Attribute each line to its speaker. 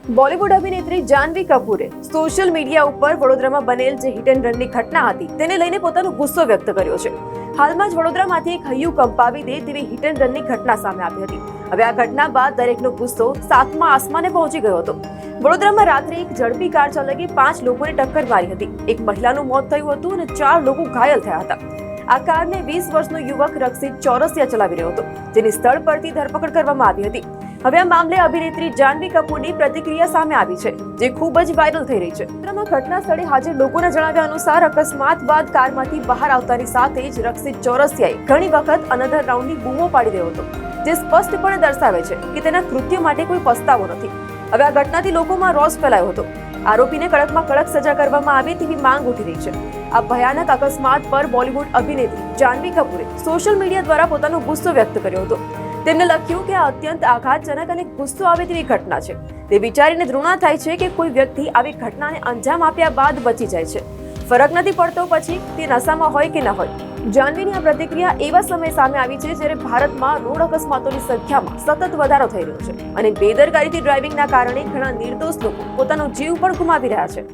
Speaker 1: બોલિવૂડ અભિનેત્રી જાહ્નવી કપૂરે social media ઉપર વડોદરામાં બનેલ જે હિટ એન્ડ રનની ઘટના હતી તેને લઈને પોતાનો ગુસ્સો વ્યક્ત કર્યો છે. હાલમાં જ વડોદરામાંથી એક હૈયું કંપાવી દે તેવી હિટ એન્ડ રનની ઘટના સામે આવી હતી. હવે આ ઘટના બાદ દરેકનો ગુસ્સો સાતમા આસમાને પહોંચી ગયો હતો. વડોદરામાં રાત્રે એક ઝડપી કાર ચાલકે 5 લોકોને ટક્કર મારી હતી. એક મહિલાનું મોત થયું હતું અને 4 લોકો ઘાયલ થયા હતા. આ કારને 20 વર્ષનો યુવક રક્ષિત ચોરસિયા ચલાવી રહ્યો હતો, જેની સ્થળ પરથી ધરપકડ કરવામાં આવી હતી. હવે આ મામલે અભિનેત્રી જાહ્નવી કપૂરની પ્રતિક્રિયા સામે આવી છે, જે ખૂબ જ વાયરલ થઈ રહી છે. ઘટના સ્થળે હાજર લોકોના જણાવ્યા અનુસાર અકસ્માત બાદ કારમાંથી બહાર આવતાની સાથે જ રક્ષિત ચોરસિયાએ ઘણી વખત અનધર રાઉન્ડની બૂમો પાડી રહ્યો હતો, જે સ્પષ્ટપણે દર્શાવે છે કે તેના કૃત્ય માટે કોઈ પસ્તાવો નથી. હવે આ ઘટનાથી લોકોમાં રોષ ફેલાયો હતો. આરોપીને કડકમાં કડક સજા કરવામાં આવે તેવી માંગ ઉઠી રહી છે. આ ભયાનક અકસ્માત પર બોલિવૂડ અભિનેત્રી જાહ્નવી કપૂરે સોશિયલ મીડિયા દ્વારા પોતાનો ગુસ્સો વ્યક્ત કર્યો હતો. તેમને લખ્યું કે આ અત્યંત આઘાતજનક અને ગુસ્સો આવે તેવી ઘટના છે. તે વિચારીને ધૃણા થાય છે કે કોઈ વ્યક્તિ આવી ઘટનાને અંજામ આપ્યા બાદ બચી જાય છે. ફરક નથી પડતો પછી તે નશામાં હોય કે ન હોય. જાહ્નવીની આ પ્રતિક્રિયા એવા સમય સામે આવી છે જ્યારે ભારતમાં રોડ અકસ્માતોની સંખ્યામાં સતત વધારો થઈ રહ્યો છે અને બેદરકારીથી ડ્રાઇવિંગના કારણે ઘણા નિર્દોષ લોકો પોતાનો જીવ પણ ગુમાવી રહ્યા છે.